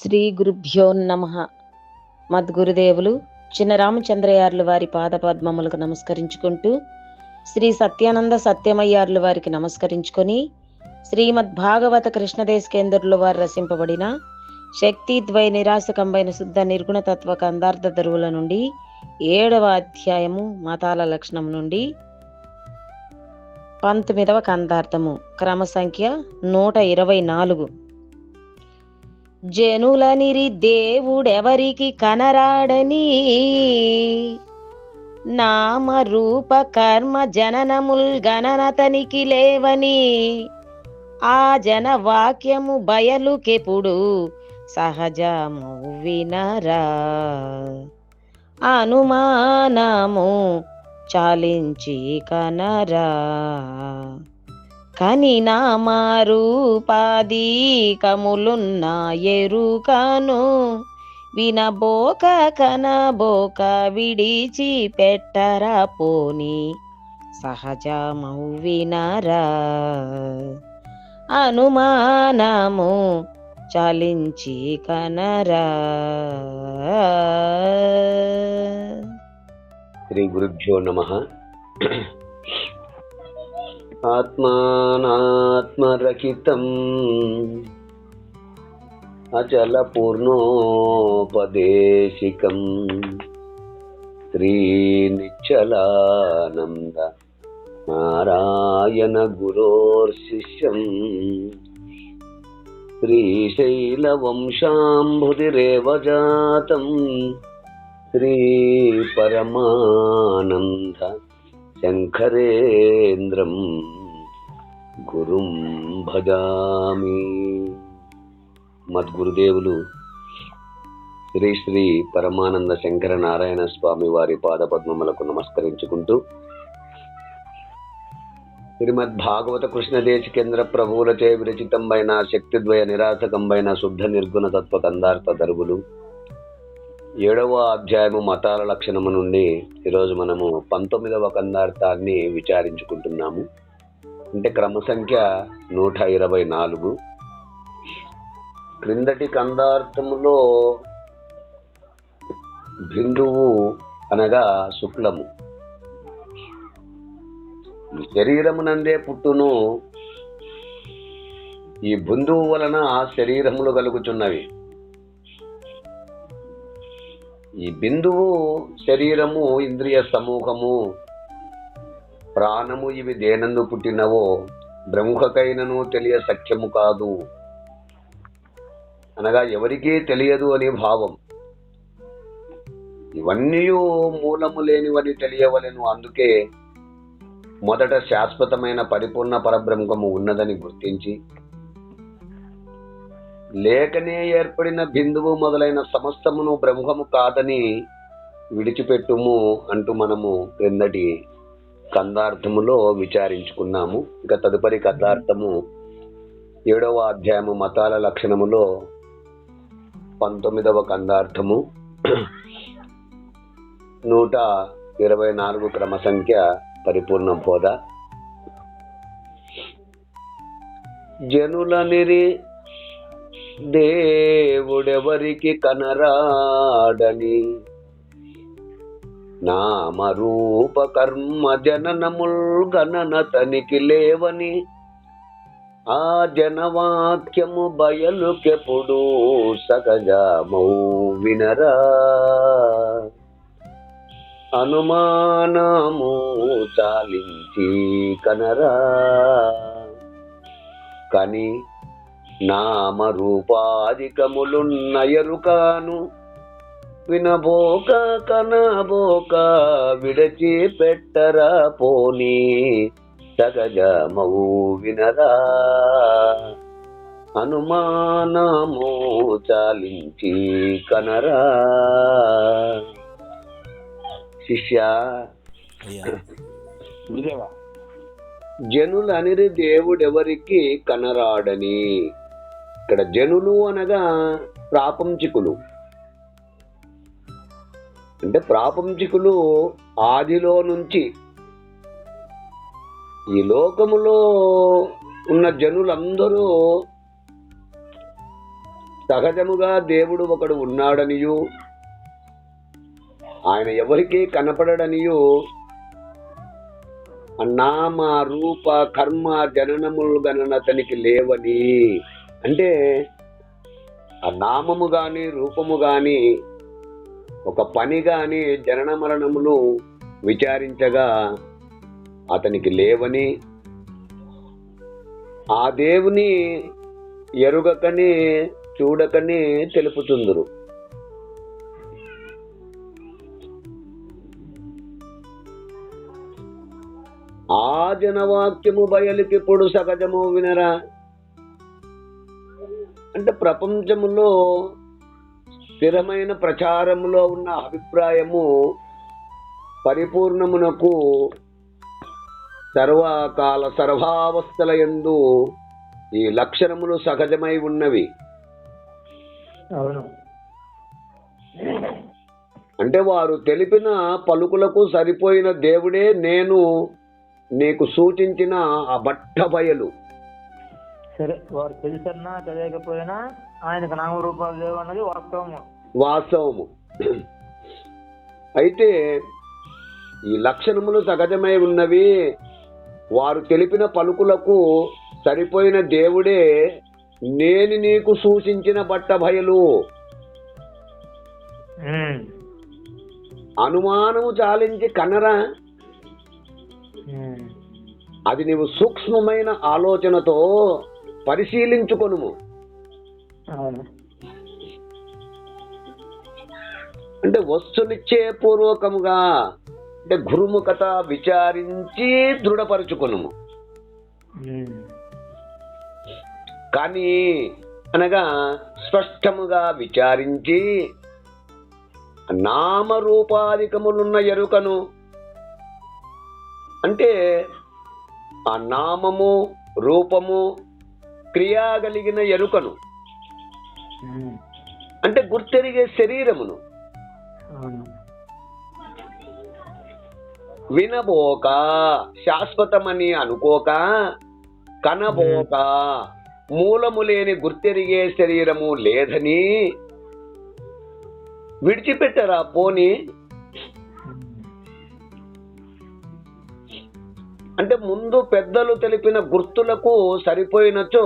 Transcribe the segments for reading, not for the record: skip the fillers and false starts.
శ్రీ గురుభ్యో నమః. మద్గురుదేవులు చిన్న రామచంద్రయార్లు వారి పాదపద్మములకు నమస్కరించుకుంటూ, శ్రీ సత్యానంద సత్యమయ్యార్లు వారికి నమస్కరించుకొని, శ్రీమద్భాగవత కృష్ణదేశకేంద్రులు వారు రచింపబడిన శక్తి ద్వయ నిరాశకంబైన శుద్ధ నిర్గుణ తత్వ కందార్థ దరువుల నుండి 7వ అధ్యాయము మతాల లక్షణం నుండి 19వ కందార్థము క్రమ సంఖ్య 124. జనులనిరి దేవుడెవరికి కనరాడని, నామ రూప కర్మ జననముల్ గణనతనికి లేవని, ఆ జన వాక్యము బయలుకెప్పుడు సహజము వినరా, అనుమానము చాలించి కనరా, కని నామారూపాదీకములున్న ఎరుకను వినబోక కనబోక విడిచి పెట్టరా పోని సహజమౌ వినరా, అనుమానము చాలించి కనరా. శ్రీ గురుభ్యో నమః. ఆత్మానాత్మరహితం అచల పూర్ణోపదేశికం శ్రీ నిశ్చలానంద నారాయణ గురోర్శిష్యం శ్రీశైలవంశాంబుధిరేవ జాతం శ్రీ పరమానంద శంకరేంద్రం గురుం భజామి. మద్గురుదేవులు శ్రీ శ్రీ పరమానంద శంకర నారాయణ స్వామి వారి పాదపద్మములకు నమస్కరించుకుంటూ, శ్రీమద్ భాగవత కృష్ణదేశకేంద్ర ప్రభువులచే విరచితంబైన శక్తిద్వయ నిరాశకంబైన శుద్ధ నిర్గుణ తత్వ కందార్థ దరువులు 7వ అధ్యాయము మతాల లక్షణము నుండి ఈరోజు మనము 19వ కందార్థాన్ని విచారించుకుంటున్నాము. అంటే క్రమ సంఖ్య 124. క్రిందటి కందార్థములో బిందువు అనగా శుక్లము, ఈ శరీరమునందే పుట్టును, ఈ బిందువు వలన శరీరములు కలుగుచున్నవి. ఈ బిందువు శరీరము, ఇంద్రియ సమూహము, ప్రాణము ఇవి దేనందు పుట్టినవో బ్రహ్మకైనను తెలియ సఖ్యము కాదు అనగా ఎవరికీ తెలియదు అని భావం. ఇవన్నీ మూలము లేనివని తెలియవలెను. అందుకే మొదట శాశ్వతమైన పరిపూర్ణ పరబ్రహ్మము ఉన్నదని గుర్తించి, లేకనే ఏర్పడిన బిందువు మొదలైన సమస్తమును బ్రహ్మము కాదని విడిచిపెట్టుము అంటూ మనము క్రిందటి కందార్థములో విచారించుకున్నాము. ఇక తదుపరి కందార్థము 7వ అధ్యాయము మతాల లక్షణములో 19వ కందార్థము 124 క్రమ సంఖ్య పరిపూర్ణ బోధ. జనులనిరి దేవుడెవరికి కనరాడని, నామరూప కర్మ జననముల్ గణనతనికి లేవని, ఆ జనవాక్యము బయలుకెప్పుడు సహజమౌ వినరా, అనుమానము చాలించి కనరా, కని నామరూపాధికములున్న ఎరుకను వినబోక కనబోక విడచి పెట్టరా పోని సగజమౌ వినరా, అనుమానము చాలించి కనరా. శిష్య, జనులనిరి దేవుడెవరికి కనరాడని. ఇక్కడ జనులు అనగా ప్రాపంచికులు. అంటే ప్రాపంచికులు ఆదిలో నుంచి ఈ లోకములో ఉన్న జనులందరూ సహజముగా దేవుడు ఒకడు ఉన్నాడనియు ఆయన ఎవరికీ కనపడడనియు నామ రూప కర్మ జననములు గణనతనికి లేవని, అంటే ఆ నామము గాని రూపము గాని ఒక పని గాని జనన మరణములు విచారించగా అతనికి లేవని, ఆ దేవుని ఎరుగకని చూడకని తెలుపుతుందురు. ఆ జనవాక్యము బయలుకిప్పుడు సహజము వినరా. అంటే ప్రపంచములో స్థిరమైన ప్రచారములో ఉన్న అభిప్రాయము పరిపూర్ణమునకు సర్వకాల సర్వావస్థల యందు ఈ లక్షణములు సహజమై ఉన్నవి. అంటే వారు తెలిపిన పలుకులకు సరిపోయిన దేవుడే నేను నీకు సూచించిన ఆ బట్ట బయలు. సరే, వారు తెలుసన్నా తెలియకపోయినా ఆయనకు నామరూపాలు లేవు అన్నది వాస్తవము. అయితే ఈ లక్షణములు సహజమై ఉన్నవి. వారు తెలిపిన పలుకులకు సరిపోయిన దేవుడే నేను నీకు సూచించిన బట్ట బయలు. అనుమానము చాలించి కనరా. అది నీవు సూక్ష్మమైన ఆలోచనతో పరిశీలించుకొనుము. అంటే వస్తునిశ్చయపూర్వకముగా, అంటే గురుముఖత విచారించి దృఢపరచుకొనుము. కానీ అనగా స్పష్టముగా విచారించి నామరూపాధికములున్న ఎరుకను, అంటే ఆ నామము రూపము క్రియాగలిగిన ఎరుకను, అంటే గుర్తెరిగే శరీరమును వినబోక, శాశ్వతమని అనుకోక, కనబోక, మూలము లేని గుర్తెరిగే శరీరము లేదని విడిచిపెట్టరా పోని. అంటే ముందు పెద్దలు తెలిపిన గుర్తులకు సరిపోయినచో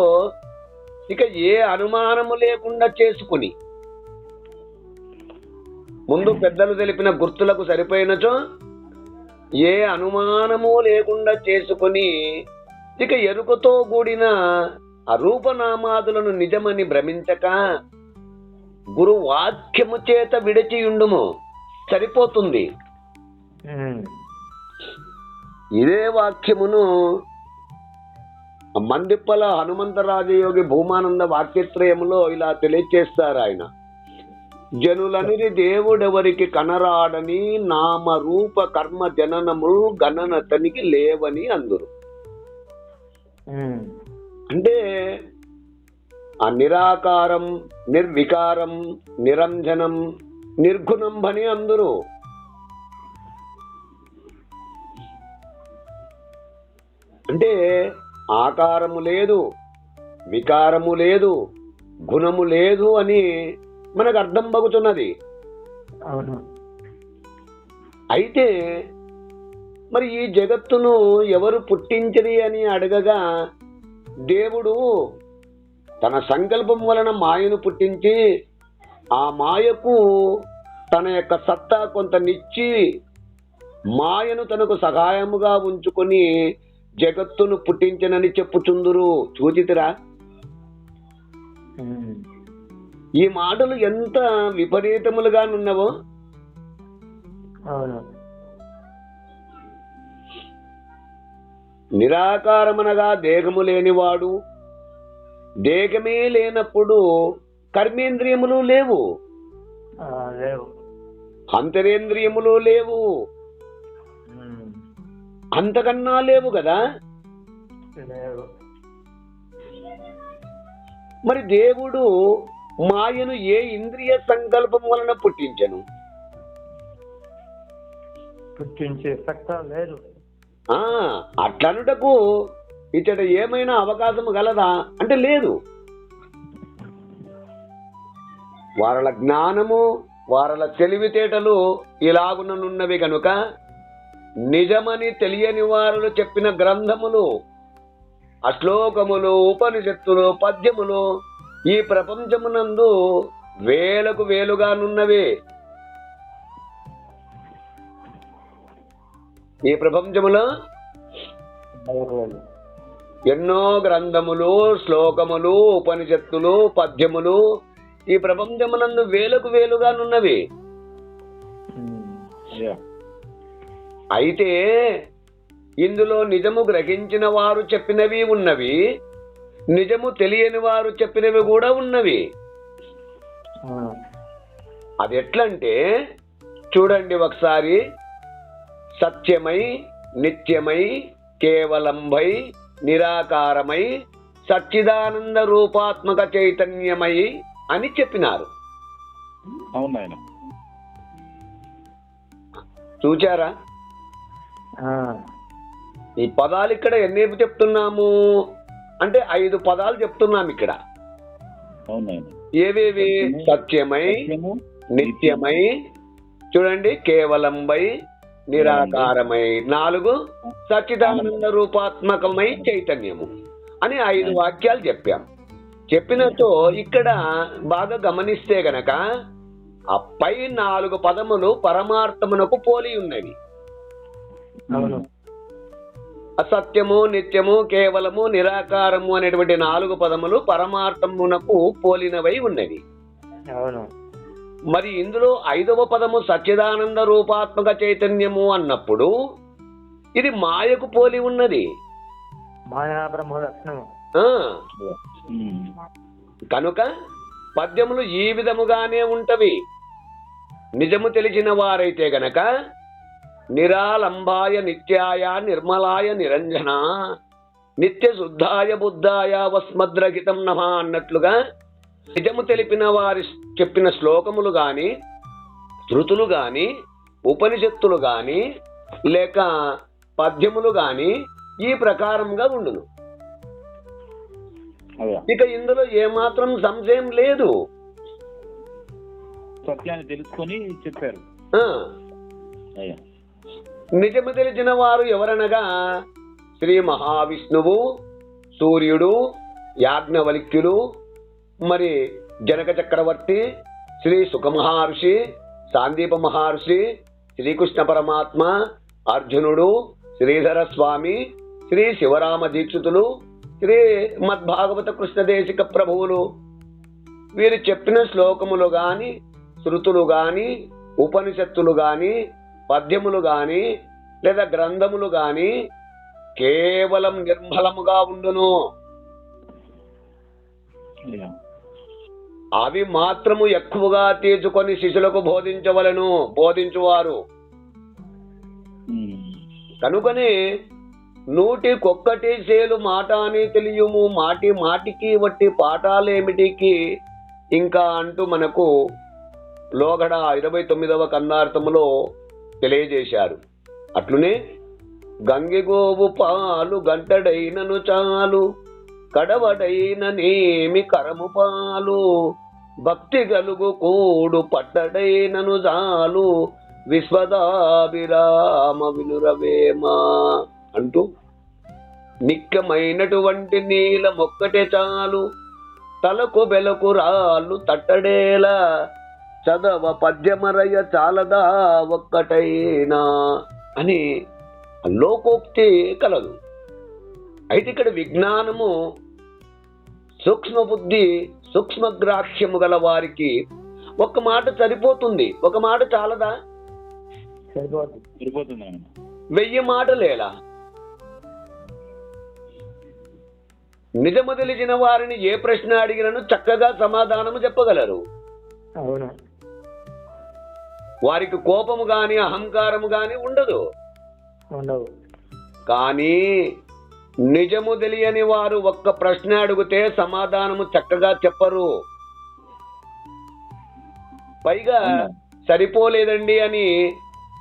ఇక ఏ అనుమానము లేకుండా చేసుకుని, ముందు పెద్దలు తెలిపిన గుర్తులకు సరిపోయినచో ఏ అనుమానము లేకుండా చేసుకుని ఇక ఎరుకతో కూడిన ఆ రూపనామాదులను నిజమని భ్రమించక గురు వాక్యము చేత విడిచియుండుము, సరిపోతుంది. ఇదే వాక్యమును మందిప్పల హనుమంతరాజయోగి భూమానంద వాక్యత్రయములో ఇలా తెలియచేస్తారు ఆయన. జనులనిది దేవుడెవరికి కనరాడని నామ రూప కర్మ జననములు గణనతనికి లేవని అందురు. అంటే ఆ నిరాకారం, నిర్వికారం, నిరంజనం, నిర్గుణం అని అందురు. అంటే ఆకారము లేదు, వికారము లేదు, గుణము లేదు అని మనకు అర్థం పగుతున్నది. అయితే మరి ఈ జగత్తును ఎవరు పుట్టించది అని అడగగా దేవుడు తన సంకల్పం వలన మాయను పుట్టించి ఆ మాయకు తన యొక్క సత్తా కొంత నిచ్చి మాయను తనకు సహాయముగా ఉంచుకొని జగత్తును పుట్టించనని చెప్పుచుందురు. చూచితిరా, ఈ మాటలు ఎంత విపరీతములుగా నున్నవో. నిరాకారమనగా దేహము లేనివాడు, దేహమే లేనప్పుడు కర్మేంద్రియములు లేవు, అంతరేంద్రియములు లేవు, అంతకన్నా లేవు కదా. మరి దేవుడు మాయను ఏ ఇంద్రియ సంకల్పం వలన పుట్టించను? పుట్టించే సత్తా లేదు. అట్లనుటకు ఇతడు ఏమైనా అవకాశం గలదా అంటే లేదు. వారల జ్ఞానము వారల తెలివితేటలు ఇలాగుననున్నవి గనుక నిజమని తెలియని వారు చెప్పిన గ్రంథములు, అశ్లోకములు, ఉపనిషత్తులు, పద్యములు ఈ ప్రపంచమునందు వేలకు వేలుగానున్నవి. ఈ ప్రపంచములో ఎన్నో గ్రంథములు, శ్లోకములు, ఉపనిషత్తులు, పద్యములు ఈ ప్రపంచమునందు వేలకు వేలుగానున్నవి. అయితే ఇందులో నిజము గ్రహించిన వారు చెప్పినవి ఉన్నవి, నిజము తెలియని వారు చెప్పినవి కూడా ఉన్నవి. అది ఎట్లంటే చూడండి ఒకసారి. సత్యమై, నిత్యమై, కేవలంభై, నిరాకారమై, సచ్చిదానంద రూపాత్మక చైతన్యమై అని చెప్పినారు. అవునాయన చూచారా? ఈ పదాలు ఇక్కడ ఎన్ని చెప్తున్నాము అంటే 5 పదాలు చెప్తున్నాం ఇక్కడ. ఏవేవి? సత్యమై, నిత్యమై, చూడండి, కేవలంబై, నిరాకారమై, 4 సచ్చిదానంద రూపాత్మకమై చైతన్యము అని 5 వాక్యాలు చెప్పాం. చెప్పినతో ఇక్కడ బాగా గమనిస్తే గనక ఆ పై 4 పదములు పరమార్థమునకు పోలి ఉన్నవి. అసత్యము, నిత్యము, కేవలము, నిరాకారము అనేటువంటి 4 పదములు పరమార్థమునకు పోలినవై ఉన్నవి. మరి ఇందులో 5వ పదము సచ్చిదానంద రూపాత్మక చైతన్యము అన్నప్పుడు ఇది మాయకు పోలి ఉన్నది. కనుక పద్యములు ఈ విధముగానే ఉంటవి. నిజము తెలిసిన వారైతే గనక నిరాలంబాయ నిత్యాయ నిర్మలాయ నిరంజన నిత్య శుద్ధాయ బుద్ధాయ వస్మద్రహితం నమః అన్నట్లుగా నిజము తెలిపిన వారి చెప్పిన శ్లోకములు గాని, శృతులు గాని, ఉపనిషత్తులు గాని, లేక పద్యములు గాని ఈ ప్రకారంగా ఉండును. ఇక ఇందులో ఏమాత్రం సంశయం లేదు. సత్యాన్ని తెలుసుకొని చెప్పారు. నిజము తెలిసిన వారు ఎవరనగా శ్రీ మహావిష్ణువు, సూర్యుడు, యాజ్ఞవల్క్యులు, మరి జనక చక్రవర్తి, శ్రీ సుఖమహర్షి, సాందీప మహర్షి, శ్రీకృష్ణ పరమాత్మ, అర్జునుడు, శ్రీధర స్వామి, శ్రీ శివరామ దీక్షితులు, శ్రీ మద్భాగవత కృష్ణదేశిక ప్రభువులు వీరు చెప్పిన శ్లోకములు గాని, శృతులు గాని, ఉపనిషత్తులు గాని, పద్యములు గాని లేదా గ్రంథములు గాని కేవలం నిర్మలముగా ఉండును. అవి మాత్రము ఎక్కువగా తీసుకొని శిష్యులకు బోధించవలను బోధించువారు. కనుకనే 100 సేలు మాట అని తెలియము, మాటి మాటికి వట్టి పాఠాలేమిటికి ఇంకా అంటూ మనకు లోగడ 29వ కన్నార్థములో తెలియజేశారు. అట్లునే గంగిగోవు పాలు గంటడైనను చాలు, కడవడైన నేమి కరము పాలు, భక్తి గలుగు కూడు పట్టడైనను చాలు, విశ్వదాభిరామ వినురవేమ అంటూ నిక్కమైనటువంటి నీలమొక్కటే చాలు, తలకు బెలకు రాళ్ళు తట్టడేలా, చదవ పద్యమరయ చాలదా ఒక్కటైనా అని లోకోక్తి కలదు. అయితే ఇక్కడ విజ్ఞానము, సూక్ష్మ బుద్ధి, సూక్ష్మగ్రాహ్యము గల వారికి ఒక్క మాట సరిపోతుంది. ఒక మాట చాలదా? సరిపోతుంది. 1000 మాటలేలా? నిజము తెలిసిన వారిని ఏ ప్రశ్న అడిగినను చక్కగా సమాధానము చెప్పగలరు. అవును. వారికి కోపము గాని, అహంకారము గాని ఉండదు. కానీ నిజము తెలియని వారు ఒక్క ప్రశ్న అడిగితే సమాధానము చక్కగా చెప్పరు. పైగా సరిపోలేదండి అని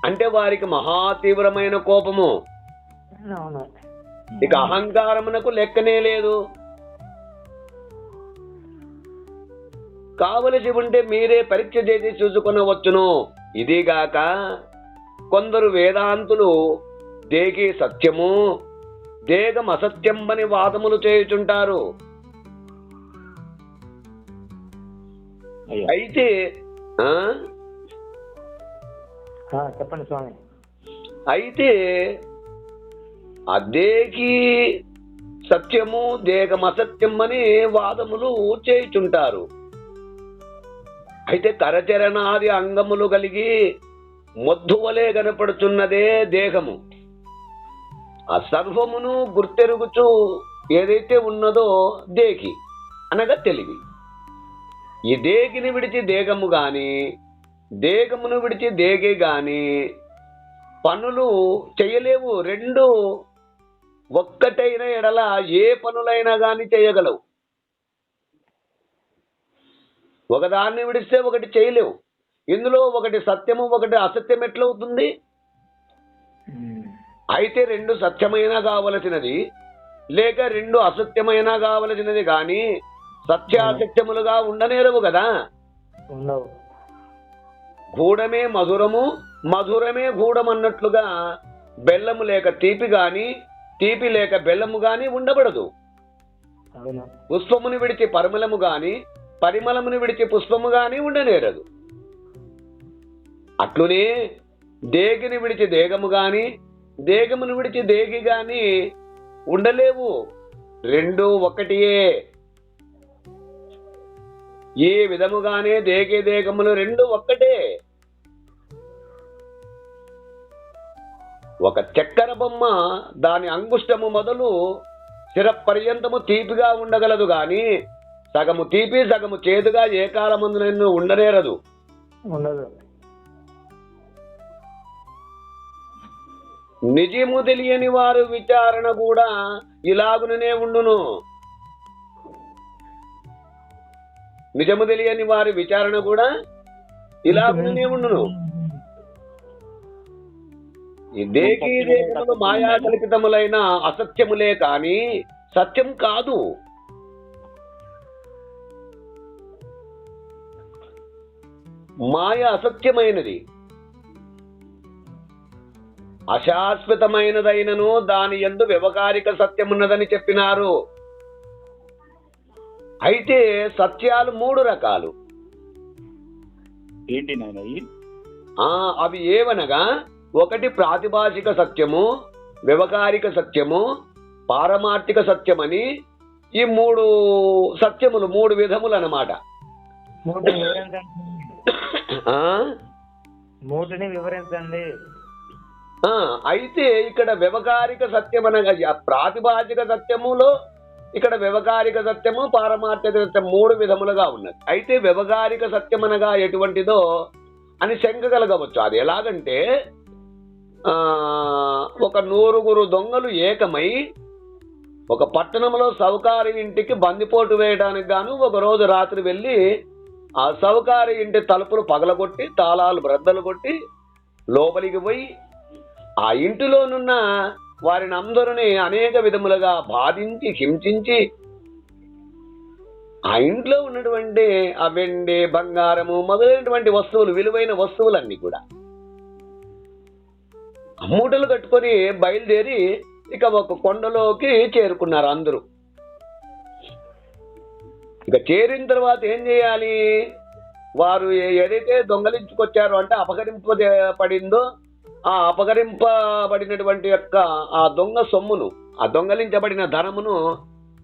అంటే వారికి మహా తీవ్రమైన కోపము. ఇక అహంకారమునకు లెక్కనే లేదు. కావలసి ఉంటే మీరే పరీక్ష చేసి చూసుకొనవచ్చును. ఇదిగాక కొందరు వేదాంతులు దేగి సత్యము దేగం అసత్యం అని వాదములు చేయుచుంటారు. అయ్యా అయితే చెప్పండి స్వామి. అయితే అదేకి సత్యము దేగం అసత్యం అని వాదములు చేయుచుంటారు. అయితే కరచరణాది అంగములు కలిగి మొద్దువలే కనపడుచున్నదే దేహము. ఆ సర్వమును గుర్తెరుగుచు ఏదైతే ఉన్నదో దేకి అనగా తెలివి. ఈ దేగిని విడిచి దేగము గాని దేగమును విడిచి దేగే గాని పనులు చేయలేవు. రెండు ఒక్కటైన ఎడల ఏ పనులైనా గాని చేయగలవు. ఒకదాన్ని విడిస్తే ఒకటి చేయలేవు. ఇందులో ఒకటి సత్యము ఒకటి అసత్యం ఎట్లవుతుంది? అయితే రెండు సత్యమైనా కావలసినది లేక రెండు అసత్యమైనా కావలసినది కానీ సత్యాసత్యములుగా ఉండనేరవు కదా. గూఢమే మధురము మధురమే గూఢం అన్నట్లుగా బెల్లము లేక తీపి గాని తీపి లేక బెల్లము గాని ఉండబడదు. పుష్పముని విడిచి పరిమళము గాని పరిమళముని విడిచి పుష్పము గాని ఉండనేరదు. అట్లునే దేగిని విడిచి దేగము గాని దేగమును విడిచి దేగి గాని ఉండలేవు. రెండు ఒకటియే. ఏ విధముగానే దేగే దేగములు రెండు ఒక్కటే. ఒక చక్కెర బొమ్మ దాని అంగుష్టము మొదలు శిరపర్యంతము తీపిగా ఉండగలదు గాని సగము తీపి సగము చేదుగా ఏ కాలమందునైనా ఉండనేరదు. నిజము తెలియని వారు విచారణ కూడా ఇలాగుననే ఉండును. నిజము తెలియని వారి విచారణ కూడా ఇలాగుననే ఉండును. ఈ దేకీ దేకములు మాయా కల్పితములైన అసత్యములే కాని సత్యం కాదు. మాయ అసత్యమైనది, అశాశ్వతమైనదైనను దాని యందు వ్యవహారిక సత్యమున్నదని చెప్పినారు. అయితే సత్యాలు మూడు రకాలు. ఏంటి నాయన? అవి ఏవనగా ఒకటి ప్రాతిభాషిక సత్యము, వ్యవహారిక సత్యము, పారమార్థిక సత్యమని ఈ మూడు సత్యములు మూడు విధములు అన్నమాట. మూటిని వివరించండి. అయితే ఇక్కడ వ్యవహారిక సత్యం అనగా ప్రాతిభాషిక సత్యములో ఇక్కడ వ్యవహారిక సత్యము పారమార్థిక సత్యం మూడు విధములుగా ఉన్నది. అయితే వ్యవహారిక సత్యం అనగా ఎటువంటిదో అని శంక కలగవచ్చు. అది ఎలాగంటే ఒక 100 దొంగలు ఏకమై ఒక పట్టణంలో సౌకారి ఇంటికి బందిపోటు వేయడానికి గాను ఒక రోజు రాత్రి వెళ్ళి ఆ సౌకారి ఇంటి తలుపులు పగలగొట్టి తాళాలు బ్రద్దలు కొట్టి లోపలికి పోయి ఆ ఇంటిలోనున్న వారిని అందరినీ అనేక విధములుగా బాధించి హింసించి ఆ ఇంట్లో ఉన్నటువంటి ఆ వెండి బంగారము మొదలైనటువంటి వస్తువులు విలువైన వస్తువులన్నీ కూడా మూటలు కట్టుకొని బయలుదేరి ఇక ఒక కొండలోకి చేరుకున్నారు అందరూ. ఇక చేరిన తర్వాత ఏం చేయాలి? వారు ఏదైతే దొంగలించుకొచ్చారో అంటే అపహరింపబడిందో ఆ అపహరింపబడినటువంటి యొక్క ఆ దొంగ సొమ్మును ఆ దొంగలించబడిన ధనమును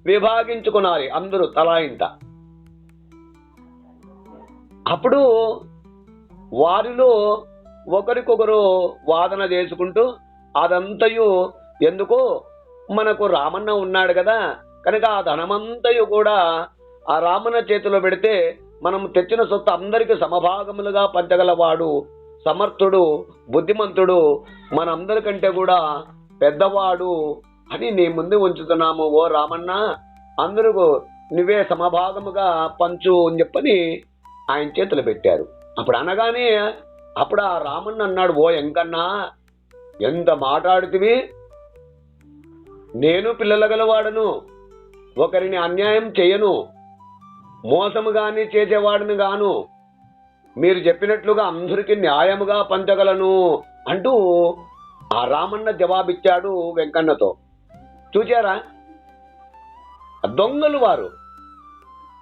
విభాగించుకున్నారు అందరూ తలా ఇంత. అప్పుడు వారిలో ఒకరికొకరు వాదన చేసుకుంటూ అదంతయు ఎందుకు మనకు రామన్న ఉన్నాడు కదా కనుక ఆ ధనమంతయు కూడా ఆ రామన్న చేతిలో పెడితే మనం తెచ్చిన సొత్తు అందరికీ సమభాగములుగా పంచగలవాడు, సమర్థుడు, బుద్ధిమంతుడు, మనందరికంటే కూడా పెద్దవాడు అని నీ ముందు ఉంచుతున్నాము ఓ రామన్న, అందరూ నువ్వే సమభాగముగా పంచు అని చెప్పని ఆయన చేతులు పెట్టారు. అప్పుడు అనగానే అప్పుడు ఆ రామన్న అన్నాడు, ఓ ఎంకన్నా ఎంత మాట్లాడుతివి, నేను పిల్లల గలవాడను, ఒకరిని అన్యాయం చేయను, మోసము గాని చేసేవాడిని గాను, మీరు చెప్పినట్లుగా అందరికీ న్యాయముగా పంచగలను అంటూ ఆ రామన్న జవాబిచ్చాడు వెంకన్నతో. చూచారా, దొంగలు వారు.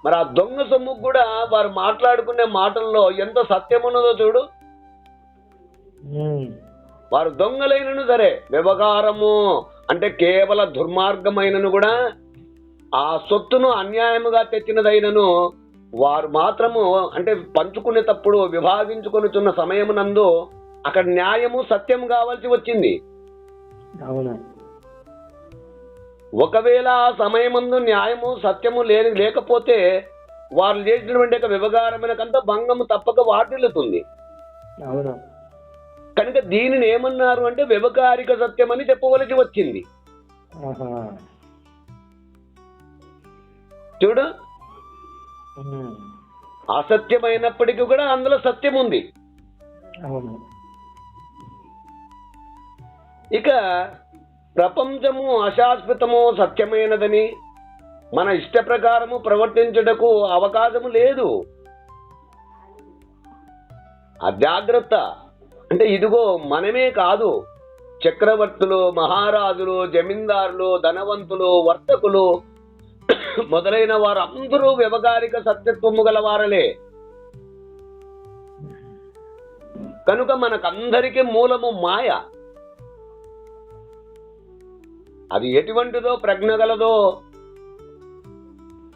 మరి ఆ దొంగ సొమ్ము కూడా వారు మాట్లాడుకునే మాటల్లో ఎంత సత్యం ఉన్నదో చూడు. వారు దొంగలైనను సరే, వ్యవహారము అంటే కేవల దుర్మార్గమైనను కూడా, ఆ సొత్తును అన్యాయముగా తెచ్చినదైనను వారు మాత్రము అంటే పంచుకునేటప్పుడు విభాగించుకొనుచున్న సమయమునందు అక్కడ న్యాయము సత్యం కావాల్సి వచ్చింది. అవును. ఒకవేళ ఆ సమయమందు న్యాయము సత్యము లేకపోతే వారు చేసినటువంటి వ్యవహారమైనకంత భంగము తప్పక వాటిల్లుతుంది. అవును. కనుక దీనిని ఏమన్నారు అంటే వ్యవహారిక సత్యం అని చెప్పవలసి వచ్చింది. చూడు, అసత్యమైనప్పటికీ కూడా అందులో సత్యం ఉంది. అవును. ఇక ప్రపంచము అశాశ్వతము సత్యమైనదని మన ఇష్ట ప్రకారము ప్రవర్తించుటకు అవకాశము లేదు. ఆ జాగ్రత్త అంటే ఇదిగో మనమే కాదు, చక్రవర్తులు, మహారాజులు, జమీందారులు, ధనవంతులు, వర్తకులు మొదలైన వారు అందరూ వ్యవహారిక సత్యత్వము గల వారలే. కనుక మనకందరికీ మూలము మాయ. అది ఎటువంటిదో, ప్రజ్ఞ గలదో,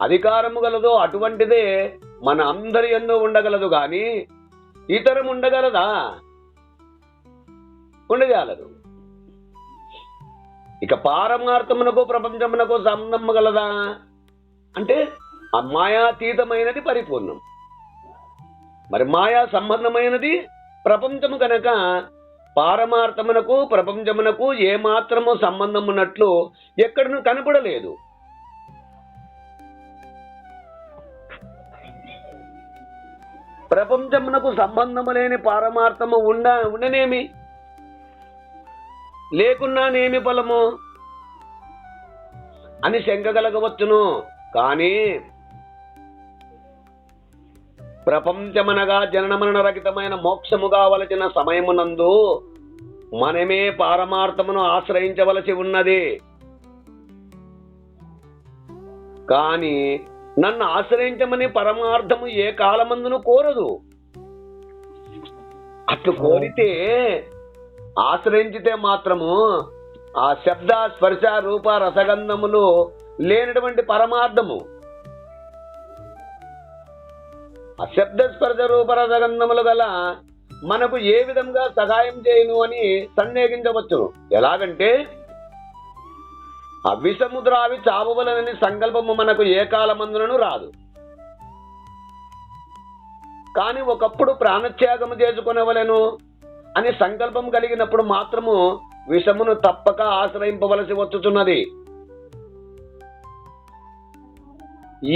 అధికారము గలదో అటువంటిదే మన అందరి యందు ఉండగలదు, గాని ఇతరం ఉండగలదా? ఉండగలదు. ఇక పారమార్థమునకు ప్రపంచమునకు సంబంధం గలదా అంటే ఆ మాయాతీతమైనది పరిపూర్ణం, మరి మాయా సంబంధమైనది ప్రపంచము. కనుక పారమార్థమునకు ప్రపంచమునకు ఏమాత్రము సంబంధం ఉన్నట్లు ఎక్కడను కనపడలేదు. ప్రపంచమునకు సంబంధము లేని పారమార్థము ఉండనేమి, లేకున్నానేమి ఫలము అని శంక కలగవచ్చును. కానీ ప్రపంచమనగా జననమరణ రహితమైన మోక్షము కావలసిన సమయమునందు మనమే పారమార్థమును ఆశ్రయించవలసి ఉన్నది. కానీ నన్ను ఆశ్రయించమని పరమార్థము ఏ కాలమందును కోరదు. అట్లు కోరితే ఆశ్రయించితే మాత్రము ఆ శబ్ద స్పర్శ రూప రసగంధములు లేనటువంటి పరమార్థము, ఆ శబ్ద స్పర్శ రూప రసగంధములు గల మనకు ఏ విధంగా సహాయం చేయను అని సందేహించవచ్చును. ఎలాగంటే ఆ విషముద్రావి చావవలనని సంకల్పము మనకు ఏ కాలమందునను రాదు. కానీ ఒకప్పుడు ప్రాణత్యాగము చేసుకునేవలెను అని సంకల్పం కలిగినప్పుడు మాత్రము విషమును తప్పక ఆశ్రయింపవలసి వచ్చుచున్నది.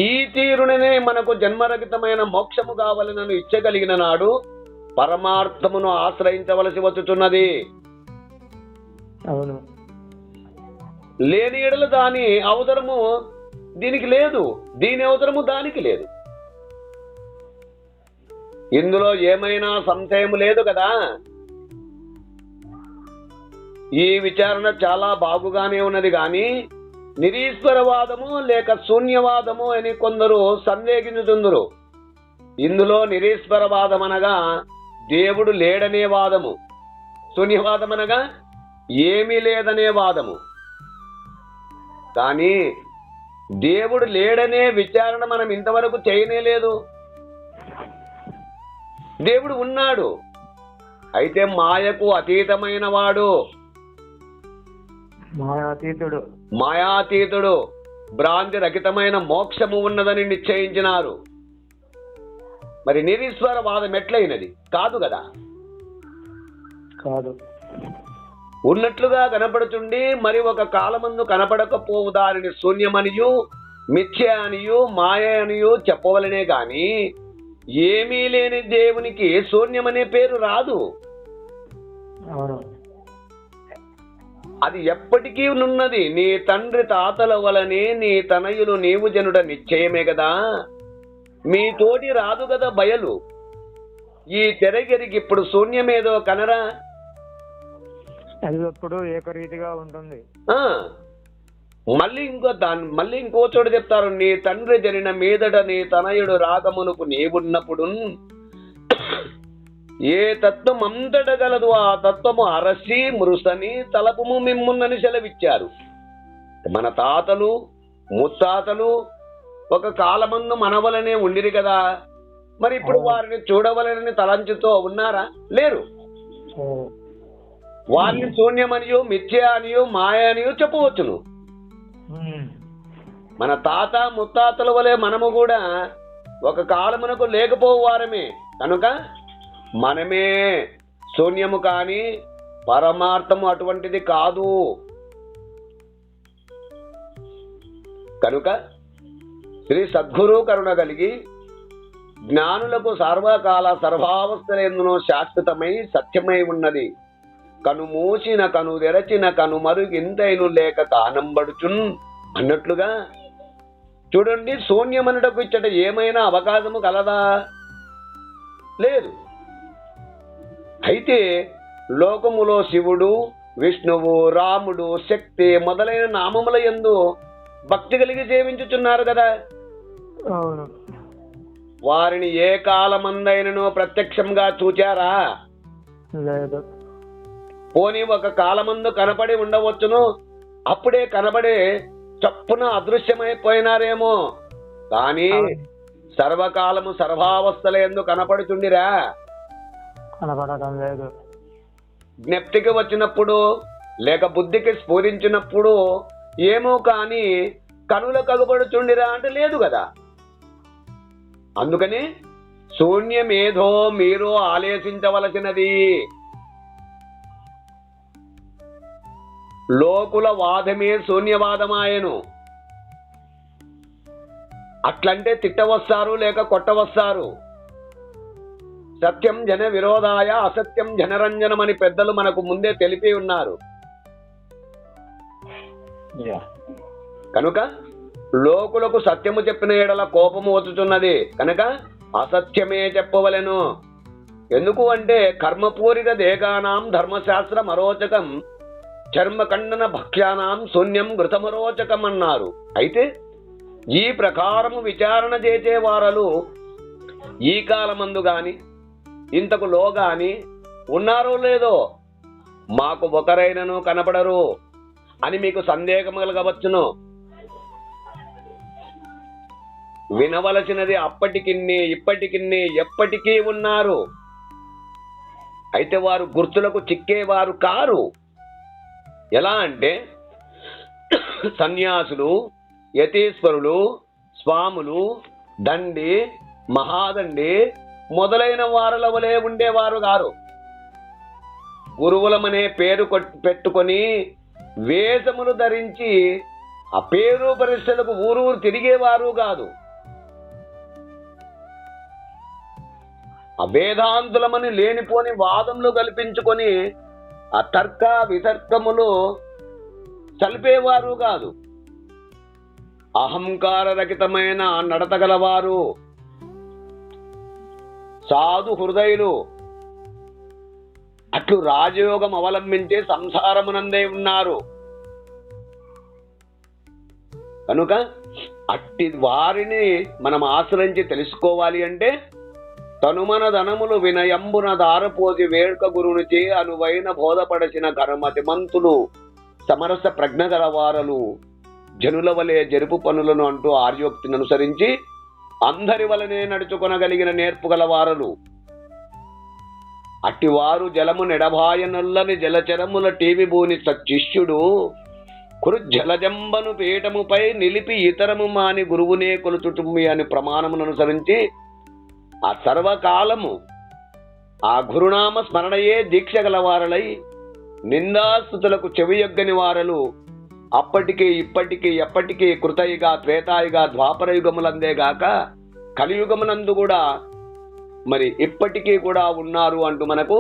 ఈ తీరుననే మనకు జన్మరహితమైన మోక్షము కావాలని ఇచ్చగలిగిన నాడు పరమార్థమును ఆశ్రయించవలసి వచ్చుచున్నది. అవును. లేని ఎడల దాని అవసరము దీనికి లేదు, దీని అవసరము దానికి లేదు. ఇందులో ఏమైనా సంశయం లేదు కదా. ఈ విచారణ చాలా బాగుగానే ఉన్నది, కానీ నిరీశ్వరవాదము లేక శూన్యవాదము అని కొందరు సందేహించుతుందరు. ఇందులో నిరీశ్వరవాదం అనగా దేవుడు లేడనే వాదము, శూన్యవాదం అనగా ఏమీ లేదనే వాదము. కానీ దేవుడు లేడనే విచారణ మనం ఇంతవరకు చేయనేలేదు. దేవుడు ఉన్నాడు, అయితే మాయకు అతీతమైన వాడు, మాయాతీతుడు, భ్రాంతి రహితమైన మోక్షము ఉన్నదని నిశ్చయించినారు. మరి నిరీశ్వర వాదం ఎట్లయినది? కాదు కదా. కాదు. ఉన్నట్లుగా కనపడుచుండి మరి ఒక కాలమందు కనపడకపోవు దానిని శూన్యమనియు మిథ్య అనియు మాయ అనియు చెప్పవలనే గాని ఏమీ లేని దేవునికి శూన్యమనే పేరు రాదు. అది ఎప్పటికీ ఉన్నది. నీ తండ్రి తాతల వలనే నీ తనయులు నీవు జనుడ నిశ్చయమే కదా. మీ తోటి రాదు కదా బయలు. ఈ తెరగిరికి ఇప్పుడు శూన్యమేదో కనరా. అది ఎప్పుడు ఏకరీతిగా ఉంటుంది. మళ్ళీ ఇంకో చోట చెప్తారు, నీ తండ్రి జరిగిన మీదట నీ తనయుడు రాకమునుకు నీవున్నప్పుడు ఏ తత్వం అంతట గలదు ఆ తత్వము అరసి మృసని తలపుము మిమ్మున్నని సెలవిచ్చారు. మన తాతలు ముత్తాతలు ఒక కాలమందు మనవలనే ఉండిరి కదా, మరి ఇప్పుడు వారిని చూడవలనని తలంచుతో ఉన్నారా? లేరు. వారిని శూన్యమనియో మిథ్య అనియో మాయ అనియో చెప్పవచ్చును. మన తాత ముత్తాతల వలె మనము కూడా ఒక కాలమునకు లేకపోవారమే కనుక మనమే శూన్యము కాని పరమార్థము అటువంటిది కాదు. కనుక శ్రీ సద్గురు కరుణ కలిగి జ్ఞానులకు సర్వకాల సర్వావస్థలందునో శాశ్వతమై సత్యమై ఉన్నది. కను మూసిన కను తెరచిన కను మరుగింతైను లేక కానంబడుచున్ అన్నట్లుగా చూడండి, శూన్యమనుటకు ఇచ్చట ఏమైనా అవకాశము కలదా? లేదు. అయితే లోకములో శివుడు, విష్ణువు, రాముడు, శక్తి మొదలైన నామముల యందు భక్తి కలిగి సేవించుచున్నారు కదా. అవును. వారిని ఏ కాలమందైనను ప్రత్యక్షంగా చూచారా? లేదు. పోనీ ఒక కాలమందు కనపడి ఉండవచ్చును, అప్పుడే కనబడే చప్పున అదృశ్యమైపోయినారేమో, కానీ సర్వకాలము సర్వావస్థల యందు కనపడుచుండిరా? కనపడటం లేదు. జ్ఞప్తికి వచ్చినప్పుడు లేక బుద్ధికి స్ఫురించినప్పుడు ఏమో కానీ కనుల కగుపడుచుండిరా అంటే లేదు కదా. అందుకని శూన్యమేధో మీరు ఆలోచించవలసినది. లోకుల వాదమే శూన్యవాదమాయను. అట్లంటే తిట్టవస్తారు లేక కొట్టవస్తారు. సత్యం జన విరోధాయ అసత్యం జనరంజనమని పెద్దలు మనకు ముందే తెలిపి ఉన్నారు. కనుక లోకులకు సత్యము చెప్పిన ఎడల కోపము వచ్చుచున్నది కనుక అసత్యమే చెప్పవలెను. ఎందుకు అంటే కర్మపూరిత దేగానాం ధర్మశాస్త్ర మరోచకం చర్మఖండన భక్ష్యానాం శూన్యం ఘృతమరోచకం అన్నారు. అయితే ఈ ప్రకారము విచారణ చేసేవారలు ఈ కాలమందు గాని ఇంతకు లో గాని ఉన్నారో లేదో మాకు ఒకరైనను కనపడరు అని మీకు సందేహం కలగవచ్చును. వినవలసినది అప్పటికిన్ని ఇప్పటికిన్ని ఎప్పటికీ ఉన్నారు. అయితే వారు గుర్తులకు చిక్కేవారు కారు. ఎలా అంటే సన్యాసులు, యతీశ్వరులు, స్వాములు, దండి, మహాదండి మొదలైన వారుల వలె ఉండేవారు గారు. గురువులమనే పేరు పెట్టుకొని వేషములు ధరించి ఆ పేరు పరిస్థితులకు ఊరూరు తిరిగేవారు కాదు. ఆ వేదాంతులమని లేనిపోని వాదములు కల్పించుకొని ఆ తర్క వితర్కములు చలిపేవారు కాదు. అహంకార రహితమైన నడత గలవారు, సాధు హృదయులు. అట్లు రాజయోగం అవలంబించే సంసారమునందే ఉన్నారు. కనుక అట్టి వారిని మనం ఆశ్రయించి తెలుసుకోవాలి అంటే తనుమన ధనములు వినయంబున దారపోసి వేడుక గురునిచే అనువైన బోధపడచిన కర్మతి మంతులు సమరస ప్రజ్ఞ గలవారలు జనుల వలె జరుపు పనులను అంటూ ఆర్యోక్తిని అనుసరించి అందరి వలనే నడుచుకొనగలిగిన నేర్పు గలవారలు. అట్టివారు జలము నెడబాయనొల్లని జలచరముల టీవి భూని సచ్చిష్యుడు కురుజలజంబను పీఠముపై నిలిపి ఇతరము మాని గురువునే కొలుచుటుమి అని ప్రమాణమును అనుసరించి ఆ సర్వకాలము ఆ గురునామ స్మరణయే దీక్ష గలవారలై నిందాస్తుతులకు చెవియొగ్గని వారలు అప్పటికీ ఇప్పటికీ ఎప్పటికీ కృతయుగ త్రేతాయుగ ద్వాపర యుగములందేగాక కలియుగమునందు కూడా మరి ఇప్పటికీ కూడా ఉన్నారు అంటూ మనకు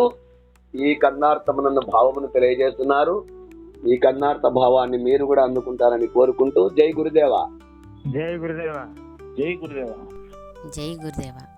ఈ కన్నార్థమునందు భావమును తెలియజేస్తున్నారు. ఈ కన్నార్థ భావాన్ని మీరు కూడా అందుకుంటారని కోరుకుంటూ జై గురుదేవ. జై గురుదేవ. జై గురుదేవ. జై గురుదేవా.